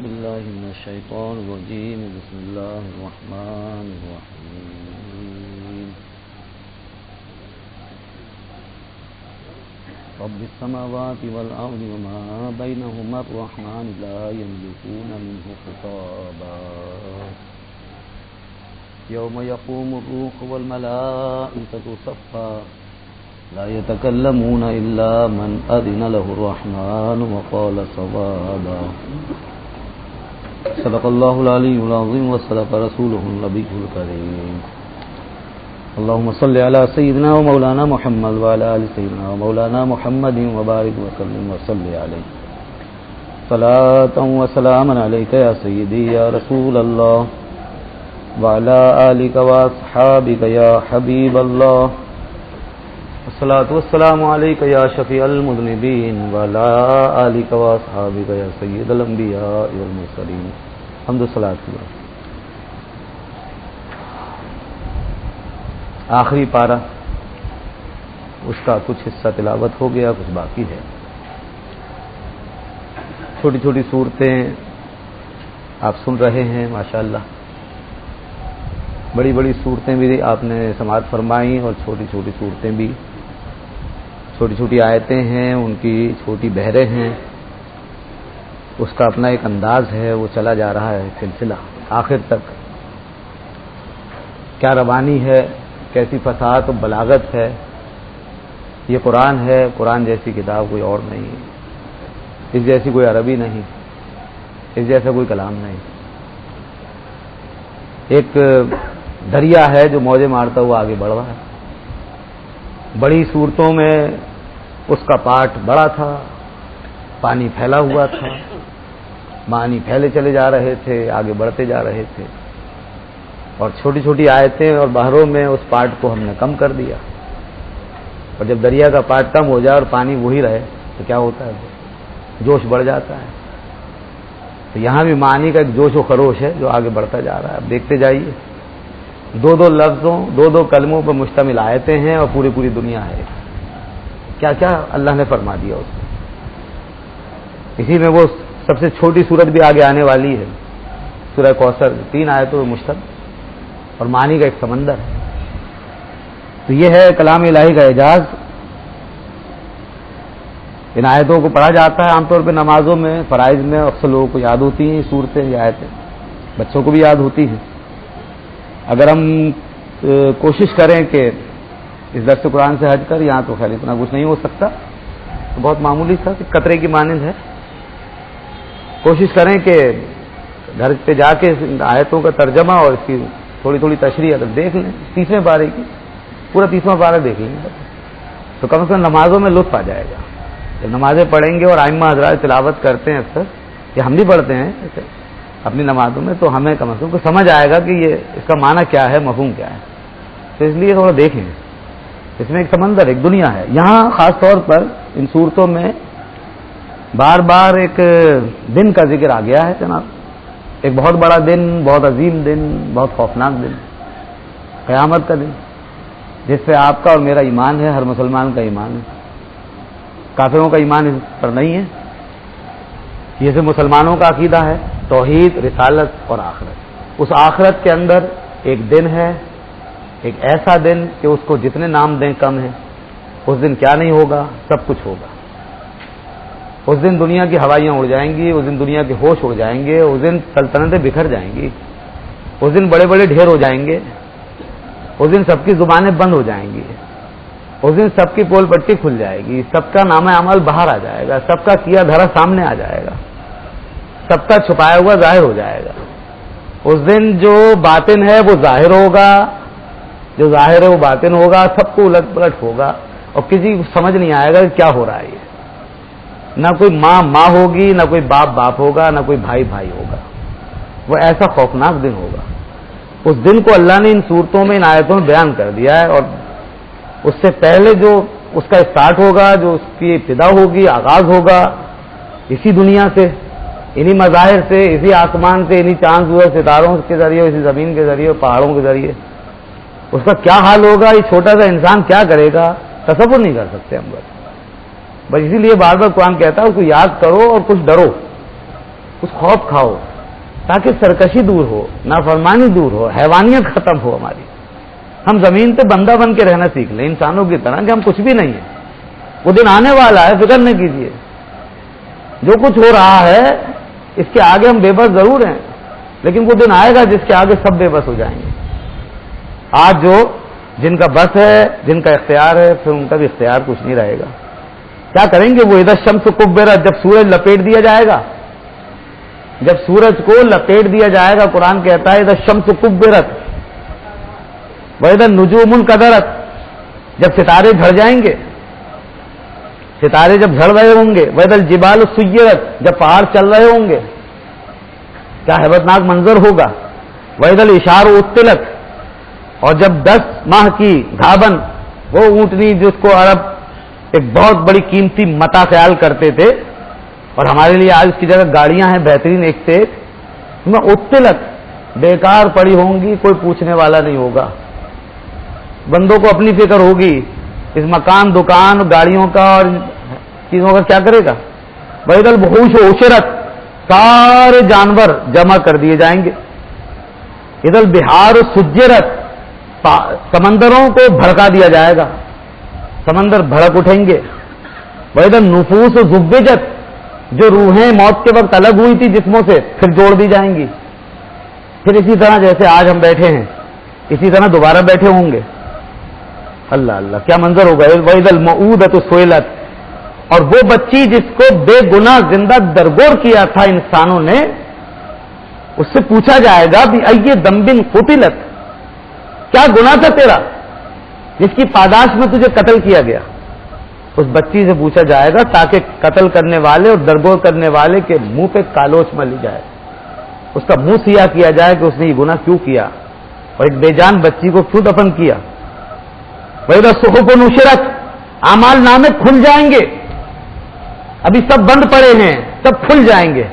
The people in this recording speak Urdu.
بالله من الشيطان الرجيم. بسم الله الرحمن الرحيم. رب السماوات والأرض وما بينهما الرحمن لا يملكون منه خطابا. يوم يقوم الروح والملائكة صفا لا يتكلمون إلا من أذن له الرحمن وقال صوابا. صدق الله العلي العظيم وصدق رسوله النبي الكريم. اللهم صل على سيدنا ومولانا محمد وعلى آل سيدنا ومولانا محمد وبارك وسلم وصل عليه صلاة وسلاما عليك يا سيدي يا رسول الله وعلى آلك وأصحابك يا حبيب الله. الصلاة والسلام عليك يا شفيع المذنبين وعلى آلك وأصحابك يا سيد الأنبياء والمرسلين. حمد و صلاۃ. آخری پارہ، اس کا کچھ حصہ تلاوت ہو گیا، کچھ باقی ہے. چھوٹی چھوٹی صورتیں آپ سن رہے ہیں ماشاءاللہ. بڑی بڑی صورتیں بھی آپ نے سماعت فرمائی اور چھوٹی چھوٹی صورتیں بھی. چھوٹی چھوٹی آیتیں ہیں، ان کی چھوٹی بحریں ہیں. اس کا اپنا ایک انداز ہے، وہ چلا جا رہا ہے سلسلہ آخر تک. کیا روانی ہے، کیسی فصاحت و بلاغت ہے. یہ قرآن ہے، قرآن جیسی کتاب کوئی اور نہیں، اس جیسی کوئی عربی نہیں، اس جیسا کوئی کلام نہیں. ایک دریا ہے جو موجیں مارتا ہوا آگے بڑھ رہا ہے. بڑی صورتوں میں اس کا پارٹ بڑا تھا، پانی پھیلا ہوا تھا، معنی پھیلے چلے جا رہے تھے، آگے بڑھتے جا رہے تھے. اور چھوٹی چھوٹی آیتیں اور بحروں میں اس پارٹ کو ہم نے کم کر دیا. اور جب دریا کا پارٹ کم ہو جائے اور پانی وہی رہے تو کیا ہوتا ہے؟ جوش بڑھ جاتا ہے. تو یہاں بھی معنی کا ایک جوش و خروش ہے جو آگے بڑھتا جا رہا ہے. اب دیکھتے جائیے. دو دو لفظوں، دو دو کلموں پر مشتمل آیتیں ہیں اور پوری پوری دنیا ہے. کیا کیا اللہ نے فرما دیا اس میں. اسی میں وہ سب سے چھوٹی سورت بھی آگے آنے والی ہے، سورہ کوثر. 3 آیتوں میں مشتمل اور معنی کا ایک سمندر ہے. تو یہ ہے کلام الہی کا اعجاز. ان آیتوں کو پڑھا جاتا ہے عام طور پہ نمازوں میں، فرائض میں. اکثر لوگوں کو یاد ہوتی ہیں صورتیں یا آیتیں، بچوں کو بھی یاد ہوتی ہیں. اگر ہم کوشش کریں کہ اس درس قرآن سے ہٹ کر، یہاں تو خیر اتنا کچھ نہیں ہو سکتا، تو بہت معمولی سا قطرے کی مانند ہے. کوشش کریں کہ گھر پہ جا کے آیتوں کا ترجمہ اور اس کی تھوڑی تھوڑی تشریح اگر دیکھ لیں، 30ویں پارے کی پورا 30واں پارہ دیکھ لیں تو کم سے کم نمازوں میں لطف آ جائے گا. جب نمازیں پڑھیں گے اور ائمہ حضرات تلاوت کرتے ہیں اکثر، کہ ہم بھی پڑھتے ہیں اپنی نمازوں میں، تو ہمیں کم از کم سمجھ آئے گا کہ یہ اس کا معنی کیا ہے، مفہوم کیا ہے. تو اس لیے تھوڑا دیکھیں. اس میں ایک سمندر، ایک دنیا ہے. یہاں خاص طور پر ان صورتوں میں بار بار ایک دن کا ذکر آ گیا ہے جناب. ایک بہت بڑا دن، بہت عظیم دن، بہت خوفناک دن، قیامت کا دن، جس پہ آپ کا اور میرا ایمان ہے، ہر مسلمان کا ایمان ہے. کافروں کا ایمان اس پر نہیں ہے. یہ صرف مسلمانوں کا عقیدہ ہے، توحید، رسالت اور آخرت. اس آخرت کے اندر ایک دن ہے، ایک ایسا دن کہ اس کو جتنے نام دیں کم ہے. اس دن کیا نہیں ہوگا؟ سب کچھ ہوگا. اس دن دنیا کی ہوائیاں اڑ جائیں گی، اس دن دنیا کے ہوش اڑ جائیں گے، اس دن سلطنتیں بکھر جائیں گی، اس دن بڑے بڑے ڈھیر ہو جائیں گے، اس دن سب کی زبانیں بند ہو جائیں گی، اس دن سب کی پول پٹی کھل جائے گی، سب کا نام عمل باہر آ جائے گا، سب کا کیا دھرا سامنے آ جائے گا، سب کا چھپایا ہوا ظاہر ہو جائے گا. اس دن جو باطن ہے وہ ظاہر ہوگا، جو ظاہر ہے وہ باطن ہوگا. سب کو الٹ پلٹ ہوگا اور کسی کو سمجھ نہیں آئے گا کہ کیا ہو رہا ہے. یہ نہ کوئی ماں ہوگی، نہ کوئی باپ ہوگا، نہ کوئی بھائی ہوگا. وہ ایسا خوفناک دن ہوگا. اس دن کو اللہ نے ان صورتوں میں، ان آیتوں میں بیان کر دیا ہے. اور اس سے پہلے جو اس کا اسٹارٹ ہوگا، جو اس کی ابتدا ہوگی، آغاز ہوگا اسی دنیا سے، انہی مظاہر سے، اسی آسمان سے، انہی چاند سورج ستاروں کے ذریعے، اسی زمین کے ذریعے، پہاڑوں کے ذریعے. اس کا کیا حال ہوگا، یہ چھوٹا سا انسان کیا کرے گا، تصور نہیں کر سکتے ہم بس. اسی لیے بار بار قرآن کہتا ہے اس کو یاد کرو اور کچھ ڈرو. اس خوف کھاؤ تاکہ سرکشی دور ہو، نافرمانی دور ہو، حیوانیت ختم ہو ہماری. ہم زمین پہ بندہ بن کے رہنا سیکھ لیں انسانوں کی طرح کہ ہم کچھ بھی نہیں ہیں. وہ دن آنے والا ہے، فکر نہیں کیجیے. جو کچھ ہو رہا ہے اس کے آگے ہم بے بس ضرور ہیں، لیکن وہ دن آئے گا جس کے آگے سب بے بس ہو جائیں گے. آج جو جن کا بس ہے، جن کا اختیار ہے، پھر ان کا بھی اختیار کچھ نہیں رہے گا. کیا کریں گے وہ؟ اذا الشمس کبرت، جب سورج لپیٹ دیا جائے گا، جب سورج کو لپیٹ دیا جائے گا. قرآن کہتا ہے اذا الشمس کبرت واذا النجوم انکدرت، جب ستارے جھڑ جائیں گے، ستارے جب جھڑ رہے ہوں گے. واذا الجبال سیرت، جب پہاڑ چل رہے ہوں گے، کیا ہیبتناک منظر ہوگا. واذا العشار عطلت، اور جب 10 ماہ کی گھابن، وہ اونٹنی جس کو عرب ایک بہت بڑی قیمتی متا خیال کرتے تھے، اور ہمارے لیے آج اس کی جگہ گاڑیاں ہیں بہترین ایک سے ایک، میں عطلت بیکار پڑی ہوں گی، کوئی پوچھنے والا نہیں ہوگا. بندوں کو اپنی فکر ہوگی، اس مکان دکان گاڑیوں کا اور چیزوں کا کیا کرے گا. وَإِذَا الْوُحُوشُ حُشِرَتْ، سارے جانور جمع کر دیے جائیں گے. اِذَا الْبِحَارُ سُجِّرَتْ، سمندروں کو بھڑکا دیا جائے گا، سمندر بھڑک اٹھیں گے. وَإِذَا النُّفُوسُ زُوِّجَتْ، جو روحیں موت کے وقت الگ ہوئی تھی جسموں سے پھر جوڑ دی جائیں گی. پھر اسی طرح جیسے آج ہم بیٹھے ہیں اسی طرح دوبارہ بیٹھے ہوں گے. اللہ اللہ کیا منظر ہوگا. وَإِذَا الْمَوْءُودَةُ سُئِلَتْ، اور وہ بچی جس کو بے گناہ زندہ درگور کیا تھا انسانوں نے، اس سے پوچھا جائے گا بِأَيِّ ذَنبٍ قُتِلَتْ، کیا گناہ تھا تیرا جس کی پاداش میں تجھے قتل کیا گیا. اس بچی سے پوچھا جائے گا تاکہ قتل کرنے والے اور درگور کرنے والے کے منہ پہ کالوچ ملی جائے، اس کا منہ سیاہ کیا جائے کہ اس نے یہ گناہ کیوں کیا اور ایک بے جان بچی کو کیوں دفن کیا. وَإِذَا الصُّحُفُ نُشِرَتْ، اعمال نامے کھل جائیں گے. ابھی سب بند پڑے ہیں، سب کھل جائیں گے.